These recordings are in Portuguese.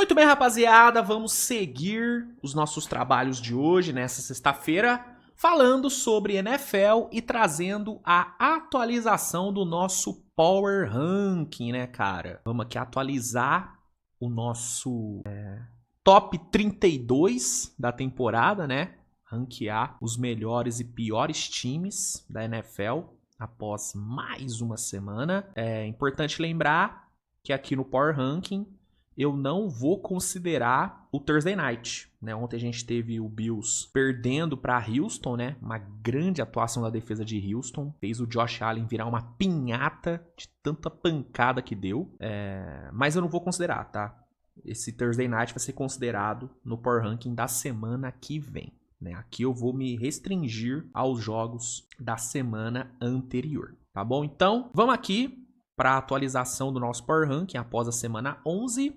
Muito bem, rapaziada, vamos seguir os nossos trabalhos de hoje, nessa sexta-feira, falando sobre NFL e trazendo a atualização do nosso Power Ranking, né, cara? Vamos aqui atualizar o nosso top 32 da temporada, né? Ranquear os melhores e piores times da NFL após mais uma semana. É importante lembrar que aqui no Power Ranking eu não vou considerar o Thursday Night, né? Ontem a gente teve o Bills perdendo para Houston, né? Uma grande atuação da defesa de Houston. Fez o Josh Allen virar uma pinhata de tanta pancada que deu. Mas eu não vou considerar, tá? Esse Thursday Night vai ser considerado no Power Ranking da semana que vem, né? Aqui eu vou me restringir aos jogos da semana anterior, tá bom? Então, vamos aqui para a atualização do nosso Power Ranking após a semana 11.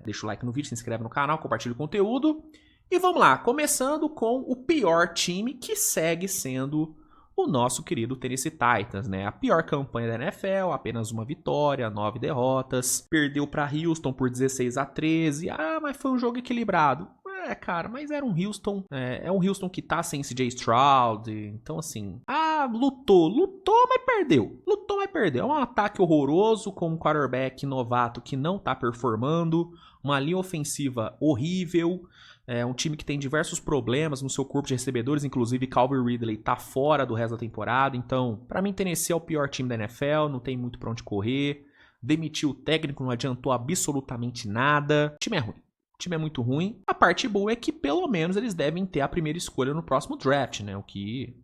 Deixa o like no vídeo, se inscreve no canal, compartilha o conteúdo. E vamos lá, começando com o pior time, que segue sendo o nosso querido Tennessee Titans, né? A pior campanha da NFL, apenas uma vitória, 9 derrotas. Perdeu para Houston por 16-13. Ah, mas foi um jogo equilibrado. Cara, mas era um Houston, é um Houston que tá sem CJ Stroud, então assim, lutou, mas perdeu, é um ataque horroroso com um quarterback novato que não tá performando, uma linha ofensiva horrível, um time que tem diversos problemas no seu corpo de recebedores, inclusive Calvin Ridley tá fora do resto da temporada, então, pra mim Tennessee é o pior time da NFL, não tem muito pra onde correr, demitiu o técnico, não adiantou absolutamente nada, o time é ruim. O time é muito ruim. A parte boa é que pelo menos eles devem ter a primeira escolha no próximo draft, né? O que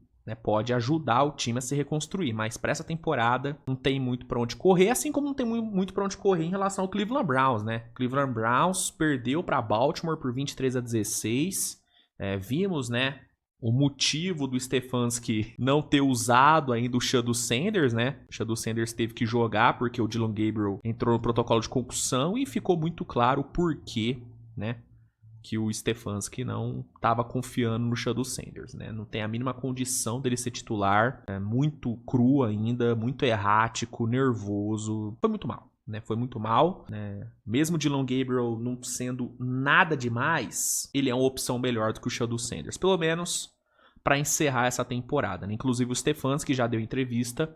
pode ajudar o time a se reconstruir. Mas para essa temporada não tem muito para onde correr, assim como não tem muito para onde correr em relação ao Cleveland Browns, né? Cleveland Browns perdeu para Baltimore por 23-16. Vimos, né, o motivo do Stefanski não ter usado ainda o Shedeur Sanders, né? O Shedeur Sanders teve que jogar porque o Dillon Gabriel entrou no protocolo de concussão e ficou muito claro o porquê, né, que o Stefanski não estava confiando no Shedeur Sanders, né? Não tem a mínima condição dele ser titular, muito cru ainda, muito errático, nervoso, foi muito mal, né? Foi muito mal, né? Mesmo o Dillon Gabriel não sendo nada demais, ele é uma opção melhor do que o Shedeur Sanders, pelo menos para encerrar essa temporada, né? Inclusive o Stefanski já deu entrevista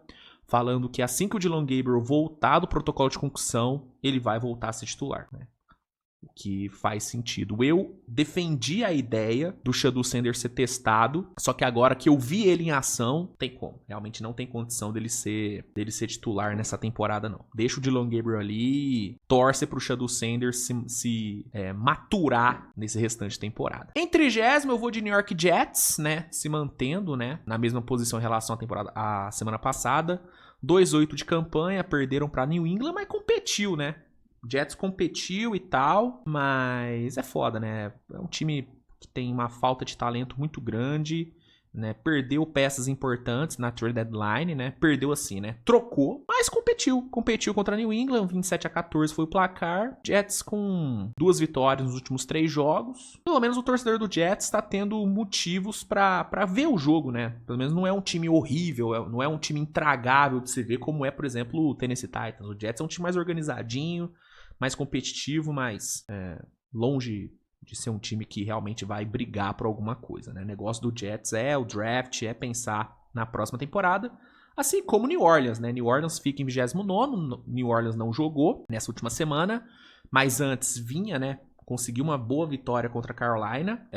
falando que assim que o Dillon Gabriel voltar do protocolo de concussão, ele vai voltar a ser titular, né? O que faz sentido. Eu defendi a ideia do Shedeur Sanders ser testado, só que agora que eu vi ele em ação, tem como. Realmente não tem condição dele ser titular nessa temporada, não. Deixa o Dillon Gabriel ali e torce pro Shedeur Sanders se maturar nesse restante de temporada. Em 30º, eu vou de New York Jets, né? Se mantendo, né, na mesma posição em relação à semana passada. 2-8 de campanha, perderam para New England, mas competiu, né? O Jets competiu e tal, mas é foda, né? É um time que tem uma falta de talento muito grande, né? Perdeu peças importantes na trade deadline, né? Perdeu assim, né? Trocou, mas competiu contra New England, 27-14 foi o placar. Jets com 2 vitórias nos últimos 3 jogos. Pelo menos o torcedor do Jets está tendo motivos para ver o jogo, né? Pelo menos não é um time horrível, não é um time intragável de se ver, como é, por exemplo, o Tennessee Titans. O Jets é um time mais organizadinho, mais competitivo, mas longe de ser um time que realmente vai brigar por alguma coisa, né? O negócio do Jets é o draft, é pensar na próxima temporada, assim como New Orleans, né? New Orleans fica em 29º, New Orleans não jogou nessa última semana, mas antes vinha, né? Conseguiu uma boa vitória contra a Carolina.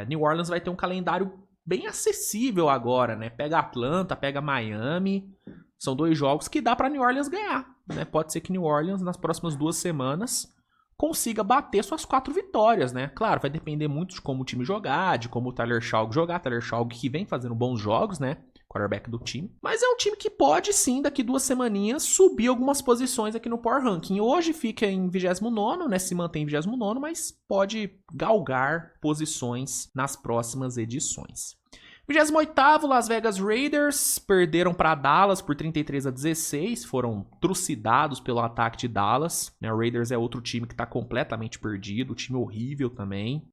New Orleans vai ter um calendário bem acessível agora, né? Pega Atlanta, pega Miami. São 2 jogos que dá para New Orleans ganhar, né? Pode ser que New Orleans, nas próximas 2 semanas, consiga bater suas 4 vitórias, né? Claro, vai depender muito de como o time jogar, de como o Tyler Shaw jogar. Tyler Shaw que vem fazendo bons jogos, né? Quarterback do time. Mas é um time que pode sim, daqui 2 semaninhas, subir algumas posições aqui no Power Ranking. Hoje fica em 29º, né? Se mantém em 29º, mas pode galgar posições nas próximas edições. 28º, Las Vegas Raiders perderam para Dallas por 33-16, foram trucidados pelo ataque de Dallas, né? O Raiders é outro time que tá completamente perdido, time horrível também,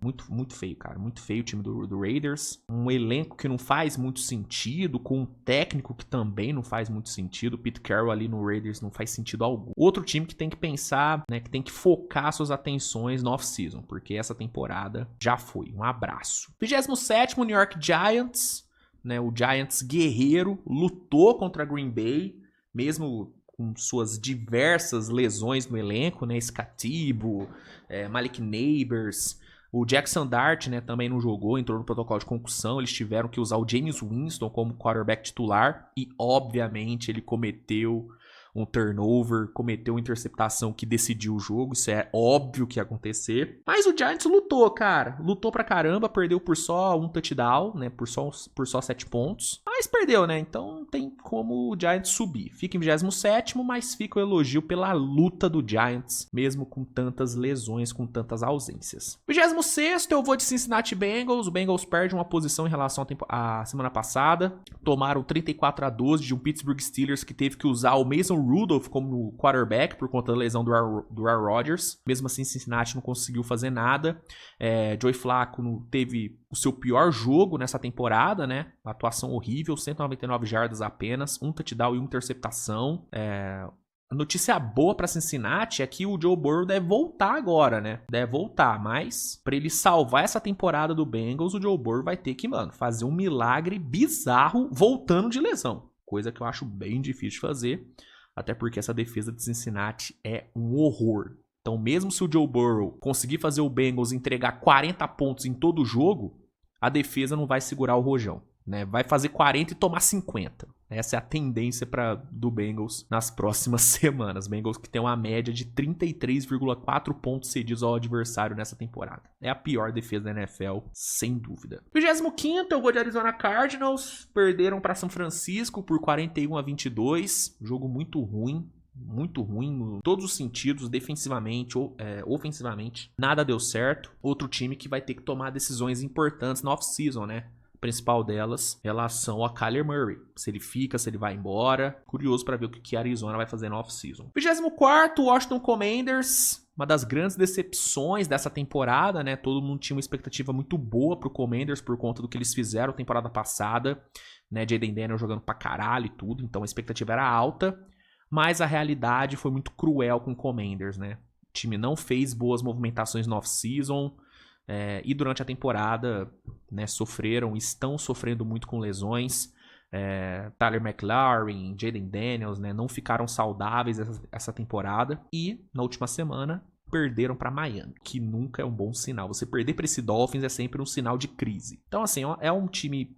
muito feio, cara, muito feio o time do Raiders, um elenco que não faz muito sentido, com um técnico que também não faz muito sentido, o Pete Carroll ali no Raiders não faz sentido algum. Outro time que tem que pensar, né, que tem que focar suas atenções no off-season, porque essa temporada já foi. Um abraço. 27º, New York Giants, né, o Giants guerreiro, lutou contra Green Bay, mesmo com suas diversas lesões no elenco, né, Scatibo, Malik Neighbors, o Jackson Dart, né, também não jogou, entrou no protocolo de concussão, eles tiveram que usar o Jameis Winston como quarterback titular e, obviamente, ele cometeu um turnover, cometeu uma interceptação que decidiu o jogo, isso é óbvio que ia acontecer. Mas o Giants lutou, cara, lutou pra caramba, perdeu por só um touchdown, né, por só 7 pontos. Mas perdeu, né, então não tem como o Giants subir. Fica em 27º, mas fica o elogio pela luta do Giants, mesmo com tantas lesões, com tantas ausências. 26º, eu vou de Cincinnati Bengals. O Bengals perde uma posição em relação à semana passada. Tomaram 34-12 de um Pittsburgh Steelers que teve que usar o Mason Rudolph como quarterback por conta da lesão do Aaron Rodgers. Mesmo assim, Cincinnati não conseguiu fazer nada. Joey Flacco teve o seu pior jogo nessa temporada, né? Uma atuação horrível, 199 jardas apenas, um touchdown e uma interceptação. A notícia boa para Cincinnati é que o Joe Burrow deve voltar agora, né? Deve voltar, mas para ele salvar essa temporada do Bengals, o Joe Burrow vai ter que, fazer um milagre bizarro voltando de lesão. Coisa que eu acho bem difícil de fazer. Até porque essa defesa de Cincinnati é um horror. Então, mesmo se o Joe Burrow conseguir fazer o Bengals entregar 40 pontos em todo o jogo, a defesa não vai segurar o rojão, né? Vai fazer 40 e tomar 50. Essa é a tendência do Bengals nas próximas semanas. Bengals que tem uma média de 33,4 pontos cedidos ao adversário nessa temporada. É a pior defesa da NFL, sem dúvida. 25º, eu vou de Arizona Cardinals. Perderam para São Francisco por 41-22. Jogo muito ruim em todos os sentidos, defensivamente, ofensivamente. Nada deu certo. Outro time que vai ter que tomar decisões importantes na off-season, né? Principal delas, em relação a Kyler Murray. Se ele fica, se ele vai embora. Curioso para ver o que a Arizona vai fazer na off-season. 24º, Washington Commanders. Uma das grandes decepções dessa temporada, né? Todo mundo tinha uma expectativa muito boa pro Commanders por conta do que eles fizeram temporada passada, né? Jaden Daniels jogando pra caralho e tudo, então a expectativa era alta. Mas a realidade foi muito cruel com o Commanders, né? O time não fez boas movimentações no off-season. E durante a temporada, né, estão sofrendo muito com lesões. Tyler McLaurin, Jaden Daniels, né, não ficaram saudáveis essa temporada. E na última semana perderam para Miami, que nunca é um bom sinal. Você perder para esse Dolphins é sempre um sinal de crise. Então, assim, é um time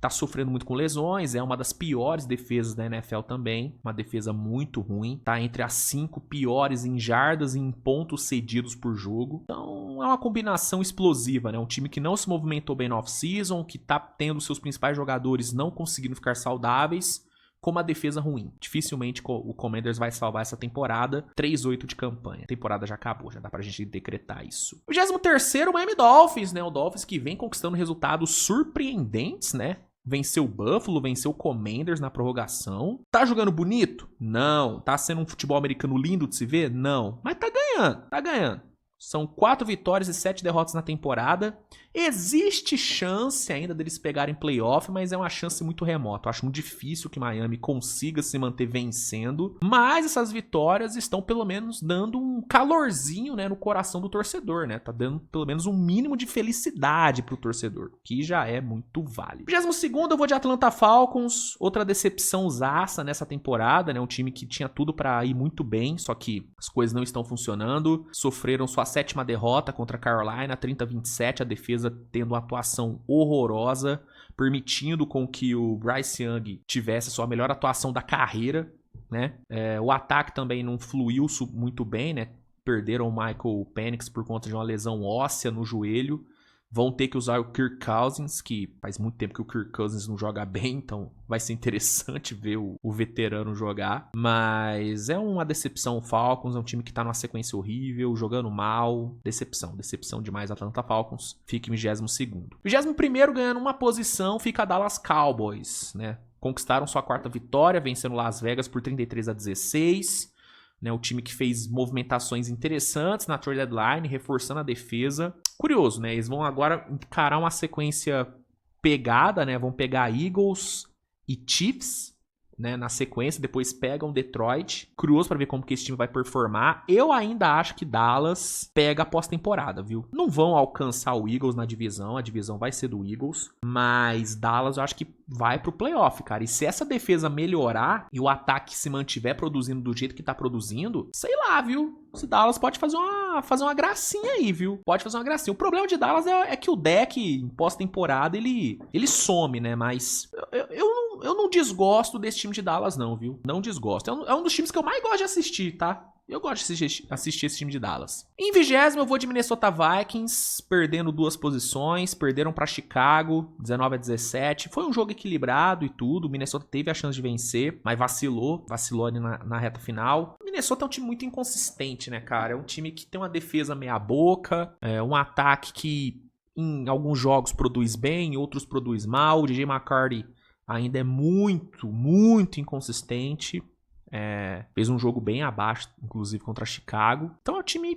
tá sofrendo muito com lesões, é uma das piores defesas da NFL também, uma defesa muito ruim, tá entre as 5 piores em jardas e em pontos cedidos por jogo. Então é uma combinação explosiva, né? Um time que não se movimentou bem no off-season, que tá tendo seus principais jogadores não conseguindo ficar saudáveis, com uma defesa ruim. Dificilmente o Commanders vai salvar essa temporada. 3-8 de campanha. A temporada já acabou, já dá pra gente decretar isso. 23º, Miami Dolphins, né? O Dolphins que vem conquistando resultados surpreendentes, né? Venceu o Buffalo, venceu o Commanders na prorrogação. Tá jogando bonito? Não. Tá sendo um futebol americano lindo de se ver? Não. Mas tá ganhando, tá ganhando. São 4 vitórias e 7 derrotas na temporada. Existe chance ainda deles pegarem playoff, mas é uma chance muito remota. Eu acho muito difícil que Miami consiga se manter vencendo. Mas essas vitórias estão pelo menos dando um calorzinho, né, no coração do torcedor, né? Tá dando pelo menos um mínimo de felicidade pro torcedor, que já é muito válido. 22º, eu vou de Atlanta Falcons. Outra decepção zaça nessa temporada, né? Um time que tinha tudo pra ir muito bem, só que as coisas não estão funcionando. Sofreram sua 7ª derrota contra a Carolina, 30-27, a defesa tendo uma atuação horrorosa, permitindo com que o Bryce Young tivesse a sua melhor atuação da carreira, né? O ataque também não fluiu muito bem, né? Perderam o Michael Penix por conta de uma lesão óssea no joelho, Vão ter que usar o Kirk Cousins, que faz muito tempo que o Kirk Cousins não joga bem, então vai ser interessante ver o veterano jogar. Mas é uma decepção o Falcons, é um time que tá numa sequência horrível, jogando mal. Decepção demais Atlanta Falcons. Fica em 22º. 21º ganhando uma posição, fica a Dallas Cowboys, né? Conquistaram sua 4ª vitória, vencendo Las Vegas por 33-16. Né, o time que fez movimentações interessantes na trade deadline, reforçando a defesa. Curioso, né? Eles vão agora encarar uma sequência pegada, né? Vão pegar Eagles e Chiefs, né, na sequência, depois pegam Detroit. Curioso pra ver como que esse time vai performar. Eu ainda acho que Dallas pega a pós-temporada, viu? Não vão alcançar o Eagles na divisão, a divisão vai ser do Eagles, mas Dallas eu acho que vai pro playoff, cara. E se essa defesa melhorar e o ataque se mantiver produzindo do jeito que tá produzindo, sei lá, viu? Se Dallas pode fazer uma gracinha aí, viu? Pode fazer uma gracinha. O problema de Dallas é que o deck em pós-temporada ele some, né? Mas eu não desgosto desse time de Dallas, não, viu? Não desgosto. É um dos times que eu mais gosto de assistir, tá? Eu gosto de assistir esse time de Dallas. Em 20º, eu vou de Minnesota Vikings, perdendo 2 posições. Perderam para Chicago, 19-17. Foi um jogo equilibrado e tudo. O Minnesota teve a chance de vencer, mas vacilou ali na reta final. O Minnesota é um time muito inconsistente, né, cara? É um time que tem uma defesa meia boca, um ataque que em alguns jogos produz bem, em outros produz mal. O DJ McCarthy ainda é muito inconsistente. Fez um jogo bem abaixo, inclusive contra Chicago. Então é um time...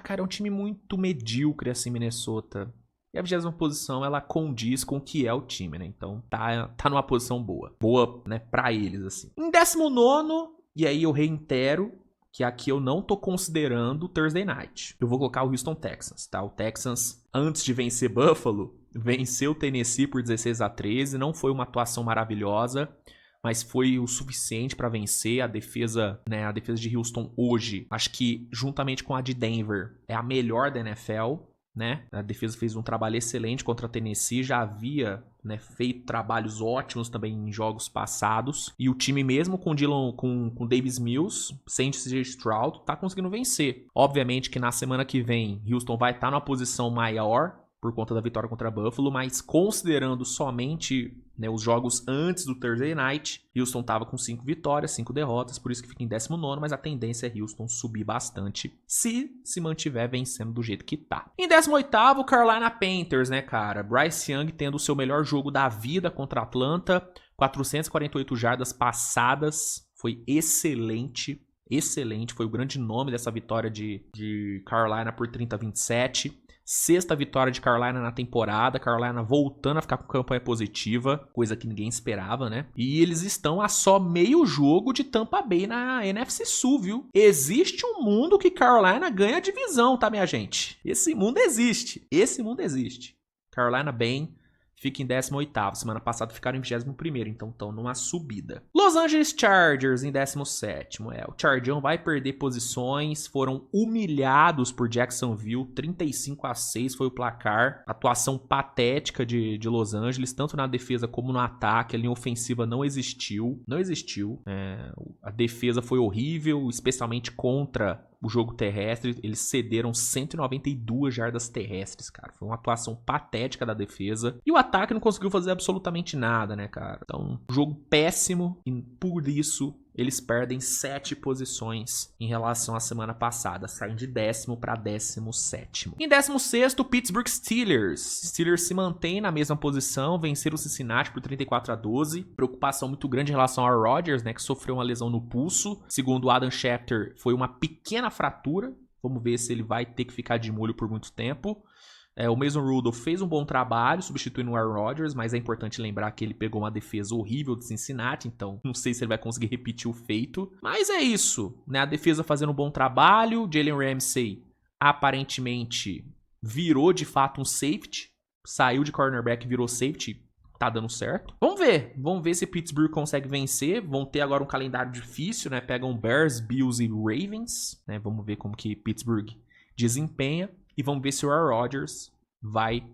cara, é um time muito medíocre, assim, Minnesota. E a 20ª posição, ela condiz com o que é o time, né? Então tá numa posição boa. Boa, né, pra eles, assim. Em 19º, e aí eu reitero que aqui eu não tô considerando Thursday Night. Eu vou colocar o Houston Texans, tá? O Texans, antes de vencer Buffalo, venceu o Tennessee por 16-13. Não foi uma atuação maravilhosa, mas foi o suficiente para vencer. A defesa, né, a defesa de Houston hoje, acho que juntamente com a de Denver, é a melhor da NFL, né? A defesa fez um trabalho excelente contra a Tennessee, já havia, né, feito trabalhos ótimos também em jogos passados, e o time mesmo com Davis Mills, sem CJ Stroud, tá conseguindo vencer. Obviamente que na semana que vem Houston vai estar numa posição maior por conta da vitória contra Buffalo, mas considerando somente, né, os jogos antes do Thursday Night, Houston estava com 5 vitórias, 5 derrotas, por isso que fica em 19º, mas a tendência é Houston subir bastante se mantiver vencendo do jeito que tá. Em 18º, Carolina Panthers, né, cara? Bryce Young tendo o seu melhor jogo da vida contra Atlanta, 448 jardas passadas, foi excelente. Excelente, foi o grande nome dessa vitória de Carolina por 30-27. 6ª vitória de Carolina na temporada, Carolina voltando a ficar com campanha positiva, coisa que ninguém esperava, né? E eles estão a só meio jogo de Tampa Bay na NFC Sul, viu? Existe um mundo que Carolina ganha a divisão, tá, minha gente? Esse mundo existe. Carolina bem, fica em 18º. Semana passada ficaram em 21º, então estão numa subida. Los Angeles Chargers em 17º. O Chargers vai perder posições. Foram humilhados por Jacksonville. 35-6 foi o placar. Atuação patética de Los Angeles, tanto na defesa como no ataque. A linha ofensiva não existiu. A defesa foi horrível, especialmente contra o jogo terrestre. Eles cederam 192 jardas terrestres, cara. Foi uma atuação patética da defesa. E o ataque não conseguiu fazer absolutamente nada, né, cara? Então, jogo péssimo. E por isso, eles perdem 7 posições em relação à semana passada. Saem de 10º para 17º. Em 16º, Pittsburgh Steelers. Steelers se mantém na mesma posição. Venceram o Cincinnati por 34-12. Preocupação muito grande em relação ao Rodgers, né, que sofreu uma lesão no pulso. Segundo o Adam Schefter, foi uma pequena fratura. Vamos ver se ele vai ter que ficar de molho por muito tempo. O Mason Rudolph fez um bom trabalho substituindo o Aaron Rodgers, mas é importante lembrar que ele pegou uma defesa horrível de Cincinnati, então não sei se ele vai conseguir repetir o feito. Mas é isso, né? A defesa fazendo um bom trabalho. Jalen Ramsey aparentemente virou de fato um safety, saiu de cornerback e virou safety. Tá dando certo. Vamos ver se Pittsburgh consegue vencer. Vão ter agora um calendário difícil, né? Pegam Bears, Bills e Ravens, né? Vamos ver como que Pittsburgh desempenha. E vamos ver se o Aaron Rodgers vai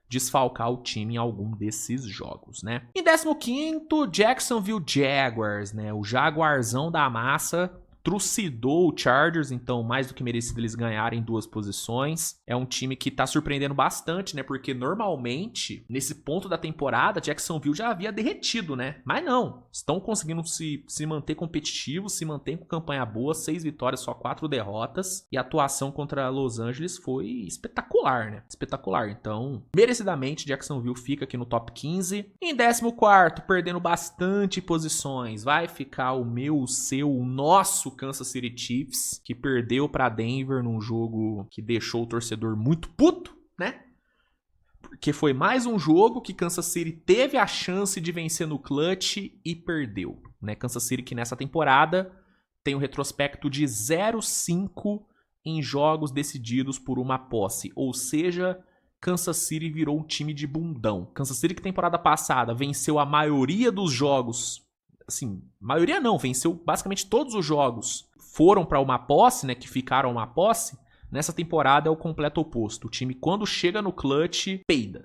desfalcar o time em algum desses jogos, né? Em 15º, Jacksonville Jaguars, né? O Jaguarzão da massa trucidou o Chargers, então mais do que merecido eles ganharem 2 posições. É um time que tá surpreendendo bastante, né? Porque normalmente, nesse ponto da temporada, Jacksonville já havia derretido, né? Mas não, estão conseguindo se manter competitivos, se manter com campanha boa, 6 vitórias, só 4 derrotas. E a atuação contra Los Angeles foi espetacular, né? Espetacular. Então, merecidamente, Jacksonville fica aqui no top 15. Em 14º, perdendo bastante posições, vai ficar o meu, o seu, o nosso Kansas City Chiefs, que perdeu para Denver num jogo que deixou o torcedor muito puto, né? Porque foi mais um jogo que Kansas City teve a chance de vencer no clutch e perdeu, né? Kansas City que nessa temporada tem um retrospecto de 0-5 em jogos decididos por uma posse, ou seja, Kansas City virou um time de bundão. Kansas City que temporada passada venceu a maioria dos jogos, assim, maioria não, venceu basicamente todos os jogos, foram para uma posse, né, que ficaram uma posse. Nessa temporada é o completo oposto. O time, quando chega no clutch, peida.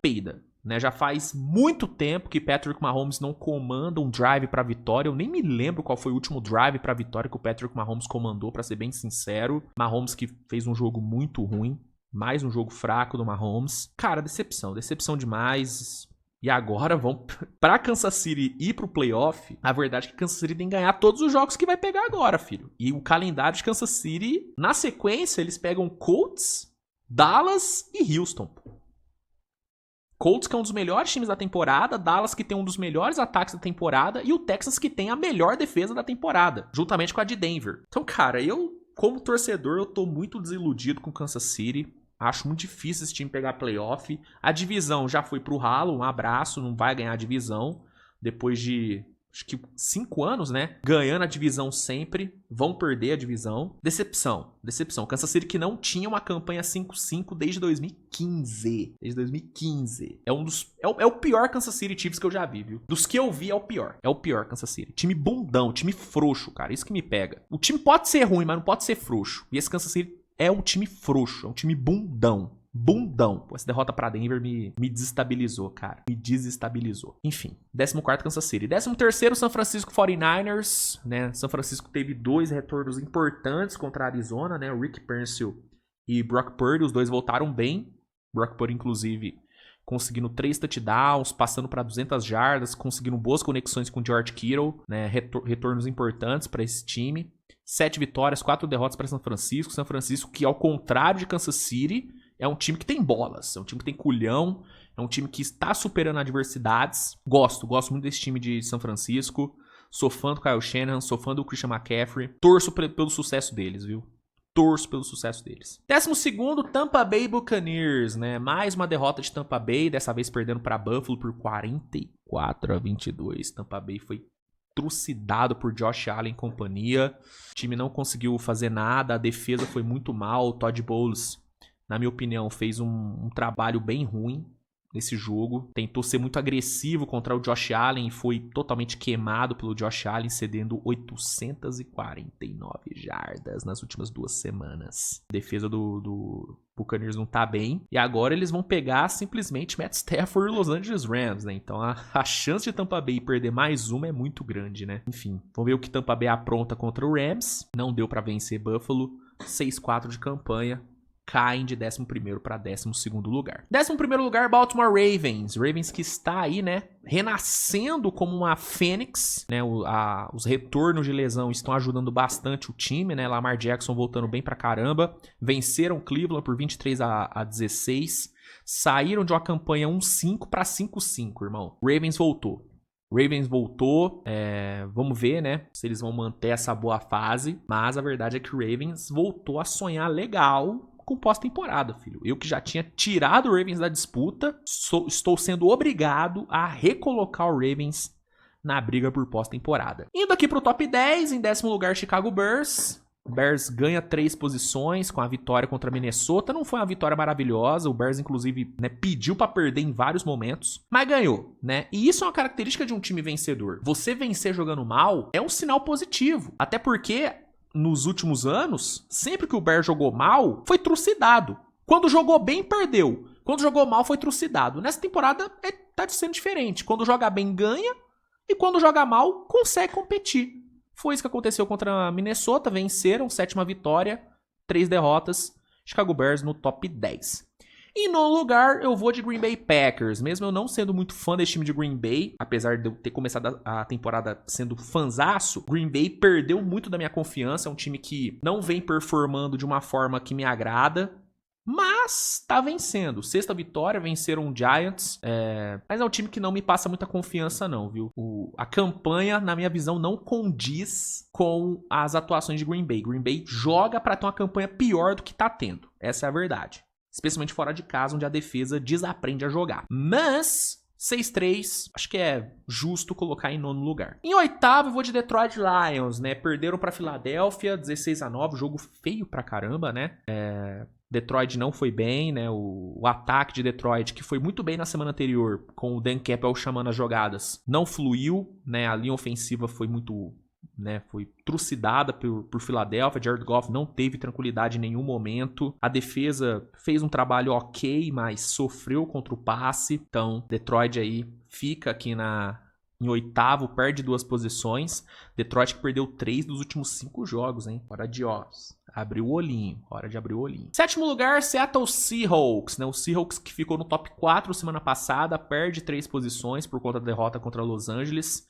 Né? Já faz muito tempo que Patrick Mahomes não comanda um drive para vitória. Eu nem me lembro qual foi o último drive para vitória que o Patrick Mahomes comandou, para ser bem sincero. Mahomes que fez um jogo muito ruim. Mais um jogo fraco do Mahomes. Cara, decepção demais. E agora vão pra Kansas City ir pro playoff. A verdade é que Kansas City tem que ganhar todos os jogos que vai pegar agora, filho. E o calendário de Kansas City, na sequência, eles pegam Colts, Dallas e Houston. Colts que é um dos melhores times da temporada, Dallas que tem um dos melhores ataques da temporada e o Texans que tem a melhor defesa da temporada, juntamente com a de Denver. Então, cara, eu, como torcedor, eu tô muito desiludido com Kansas City. Acho muito difícil esse time pegar playoff. A divisão já foi pro ralo, um abraço, não vai ganhar a divisão. Depois de, acho que 5 anos, né? Ganhando a divisão sempre, vão perder a divisão. Decepção. Kansas City que não tinha uma campanha 5-5 desde 2015. É o pior Kansas City Chiefs que eu já vi, viu? Dos que eu vi, é o pior. É o pior Kansas City. Time bundão, time frouxo, cara. Isso que me pega. O time pode ser ruim, mas não pode ser frouxo. E esse Kansas City é um time frouxo, é um time bundão. Pô, essa derrota pra Denver me desestabilizou, cara. Me desestabilizou. Enfim, 14º Kansas City. 13º San Francisco 49ers, né? São Francisco teve 2 retornos importantes contra a Arizona, né? O Rick Pearsall e Brock Purdy, os dois voltaram bem. Brock Purdy, inclusive, conseguindo 3 touchdowns, passando para 200 jardas, conseguindo boas conexões com o George Kittle, né? Retornos importantes para esse time. 7 vitórias, 4 derrotas para São Francisco. São Francisco que, ao contrário de Kansas City, é um time que tem bolas, é um time que tem culhão, é um time que está superando adversidades. Gosto muito desse time de São Francisco. Sou fã do Kyle Shanahan, sou fã do Christian McCaffrey. Torço pelo sucesso deles, viu? Torço pelo sucesso deles. 12º, Tampa Bay Buccaneers, né? Mais uma derrota de Tampa Bay, dessa vez perdendo para Buffalo por 44-22. Tampa Bay foi trucidado por Josh Allen e companhia. O time não conseguiu fazer nada, a defesa foi muito mal. O Todd Bowles, na minha opinião, fez um trabalho bem ruim nesse jogo. Tentou ser muito agressivo contra o Josh Allen e foi totalmente queimado pelo Josh Allen, cedendo 849 jardas nas últimas 2 semanas. A defesa do Buccaneers não tá bem. E agora eles vão pegar simplesmente Matt Stafford e Los Angeles Rams, né? Então a chance de Tampa Bay perder mais uma é muito grande, né? Enfim, vamos ver o que Tampa Bay apronta contra o Rams. Não deu pra vencer Buffalo. 6-4 de campanha. Caem de 11º para 12º lugar. 11º lugar, Baltimore Ravens. Ravens que está aí, né, renascendo como uma fênix, né? Os retornos de lesão estão ajudando bastante o time, né? Lamar Jackson voltando bem pra caramba. Venceram Cleveland por 23-16. Saíram de uma campanha 1-5 para 5-5, irmão. Ravens voltou. Vamos ver, né, se eles vão manter essa boa fase. Mas a verdade é que o Ravens voltou a sonhar legal com pós-temporada, filho. Eu que já tinha tirado o Ravens da disputa, estou sendo obrigado a recolocar o Ravens na briga por pós-temporada. Indo aqui pro top 10, em 10º lugar, Chicago Bears. Bears ganha 3 posições com a vitória contra Minnesota. Não foi uma vitória maravilhosa. O Bears, inclusive, né, pediu pra perder em vários momentos, mas ganhou, né? E isso é uma característica de um time vencedor. Você vencer jogando mal é um sinal positivo. Até porque nos últimos anos, sempre que o Bears jogou mal, foi trucidado. Quando jogou bem, perdeu. Quando jogou mal, foi trucidado. Nessa temporada, tá sendo diferente. Quando joga bem, ganha. E quando joga mal, consegue competir. Foi isso que aconteceu contra Minnesota, venceram, 7ª vitória, 3 derrotas, Chicago Bears no top 10. Em nono lugar, eu vou de Green Bay Packers. Mesmo eu não sendo muito fã desse time de Green Bay, apesar de eu ter começado a temporada sendo fanzaço, Green Bay perdeu muito da minha confiança. É um time que não vem performando de uma forma que me agrada, mas tá vencendo. 6ª vitória, venceram o Giants. Mas é um time que não me passa muita confiança não, viu? A campanha, na minha visão, não condiz com as atuações de Green Bay. Green Bay joga pra ter uma campanha pior do que tá tendo. Essa é a verdade. Especialmente fora de casa, onde a defesa desaprende a jogar. Mas 6-3, acho que é justo colocar em nono lugar. Em oitavo, eu vou de Detroit Lions, né? Perderam pra Filadélfia, 16-9, jogo feio pra caramba, né? Detroit não foi bem, né? O ataque de Detroit, que foi muito bem na semana anterior, com o Dan Campbell chamando as jogadas, não fluiu, né? A linha ofensiva foi muito... foi trucidada por Filadélfia. Jared Goff não teve tranquilidade em nenhum momento. A defesa fez um trabalho ok, mas sofreu contra o passe. Então, Detroit aí fica aqui em oitavo, perde 2 posições. Detroit que perdeu 3 dos últimos 5 jogos, hein? Hora de abrir o olhinho. Hora de abrir o olhinho. 7º lugar, Seattle Seahawks, né? O Seahawks que ficou no top 4 semana passada, perde 3 posições por conta da derrota contra Los Angeles.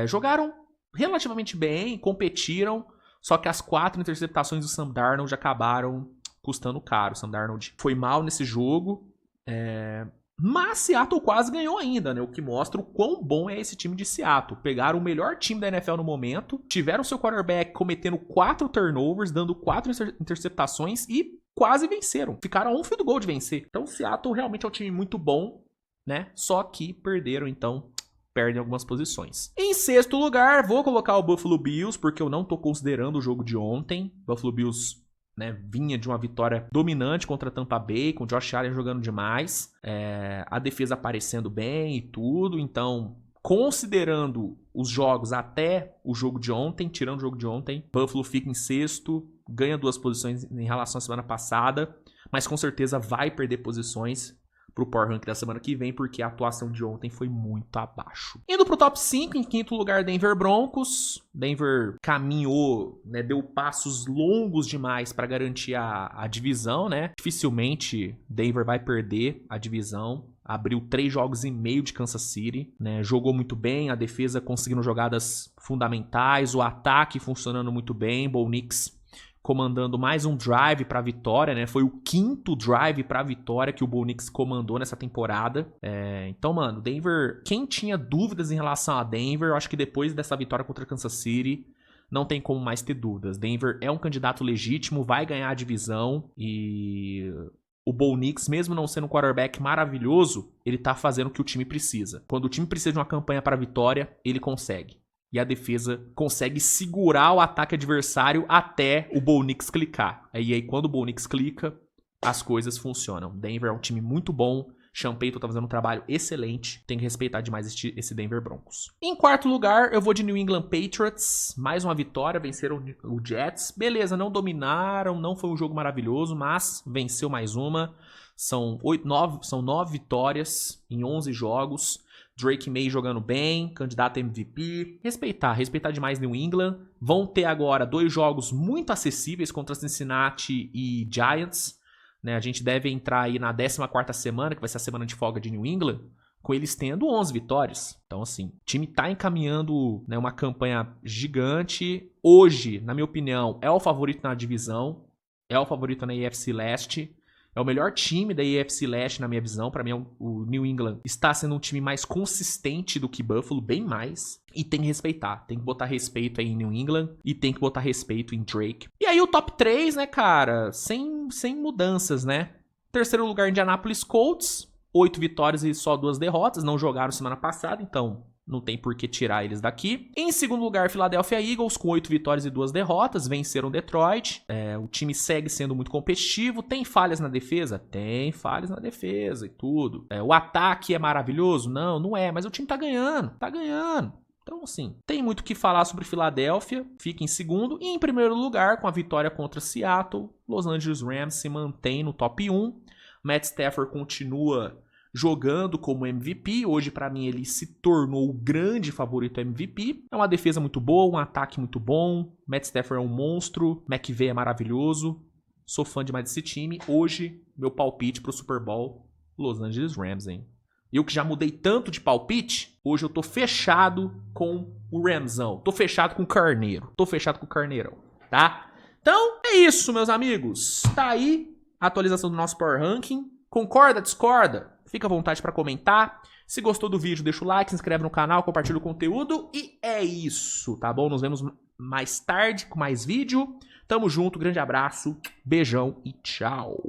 Jogaram relativamente bem, competiram, só que as 4 interceptações do Sam Darnold acabaram custando caro. O Sam Darnold foi mal nesse jogo, mas Seattle quase ganhou ainda, né? O que mostra o quão bom é esse time de Seattle. Pegaram o melhor time da NFL no momento, tiveram seu quarterback cometendo 4 turnovers, dando 4 interceptações e quase venceram. Ficaram a um field goal de vencer. Então Seattle realmente é um time muito bom, né? Só que perderam, então... perdem algumas posições. Em 6º lugar, vou colocar o Buffalo Bills, porque eu não tô considerando o jogo de ontem. Buffalo Bills, né, vinha de uma vitória dominante contra Tampa Bay, com o Josh Allen jogando demais, a defesa aparecendo bem e tudo. Então, considerando os jogos até o jogo de ontem, tirando o jogo de ontem, Buffalo fica em 6º, ganha 2 posições em relação à semana passada, mas com certeza vai perder posições pro Power Rank da semana que vem, porque a atuação de ontem foi muito abaixo. Indo pro top 5, em 5º lugar, Denver Broncos. Denver caminhou, né, deu passos longos demais para garantir a divisão, né? Dificilmente Denver vai perder a divisão. Abriu 3 jogos e meio de Kansas City, né? Jogou muito bem, a defesa conseguindo jogadas fundamentais, o ataque funcionando muito bem, Bo Nix comandando mais um drive para a vitória, né? Foi o 5º drive para a vitória que o Bo Nix comandou nessa temporada. Então, mano, Denver... Quem tinha dúvidas em relação a Denver, eu acho que depois dessa vitória contra Kansas City, não tem como mais ter dúvidas. Denver é um candidato legítimo, vai ganhar a divisão e... O Bo Nix, mesmo não sendo um quarterback maravilhoso, ele tá fazendo o que o time precisa. Quando o time precisa de uma campanha para vitória, ele consegue. E a defesa consegue segurar o ataque adversário até o Bo Nix clicar. E aí, quando o Bo Nix clica, as coisas funcionam. Denver é um time muito bom. Sean Payton tá fazendo um trabalho excelente. Tem que respeitar demais esse Denver Broncos. Em 4º lugar, eu vou de New England Patriots. Mais uma vitória, venceram o Jets. Beleza, não dominaram, não foi um jogo maravilhoso, mas venceu mais uma. São 9 vitórias em 11 jogos. Drake May jogando bem, candidato a MVP. Respeitar demais New England. Vão ter agora 2 jogos muito acessíveis contra Cincinnati e Giants. Né, a gente deve entrar aí na 14ª semana, que vai ser a semana de folga de New England, com eles tendo 11 vitórias. Então, assim, o time tá encaminhando, né, uma campanha gigante. Hoje, na minha opinião, é o favorito na divisão, é o favorito na AFC Leste. É o melhor time da AFC Leste, na minha visão. Para mim, o New England está sendo um time mais consistente do que Buffalo, bem mais. E tem que respeitar. Tem que botar respeito aí em New England e tem que botar respeito em Drake. E aí o top 3, né, cara? Sem mudanças, né? 3º lugar, Indianapolis Colts. 8 vitórias e só 2 derrotas. Não jogaram semana passada, então... não tem por que tirar eles daqui. Em 2º lugar, Philadelphia Eagles, com 8 vitórias e 2 derrotas. Venceram Detroit. O time segue sendo muito competitivo. Tem falhas na defesa? Tem falhas na defesa e tudo. O ataque é maravilhoso? Não é. Mas o time tá ganhando. Tá ganhando. Então, assim, tem muito o que falar sobre Philadelphia. Fica em 2º. E em 1º lugar, com a vitória contra Seattle, Los Angeles Rams se mantém no top 1. Matt Stafford continua jogando como MVP. Hoje, pra mim, ele se tornou o grande favorito MVP. É uma defesa muito boa, um ataque muito bom. Matt Stafford é um monstro. McVay é maravilhoso. Sou fã demais desse time. Hoje, meu palpite pro Super Bowl, Los Angeles Rams, hein? Eu que já mudei tanto de palpite, hoje eu tô fechado com o Ramsão. Tô fechado com o Carneiro. Tô fechado com o Carneirão, tá? Então, é isso, meus amigos. Tá aí a atualização do nosso Power Ranking. Concorda, discorda? Fica à vontade pra comentar. Se gostou do vídeo, deixa o like, se inscreve no canal, compartilha o conteúdo. E é isso, tá bom? Nos vemos mais tarde com mais vídeo. Tamo junto, grande abraço, beijão e tchau.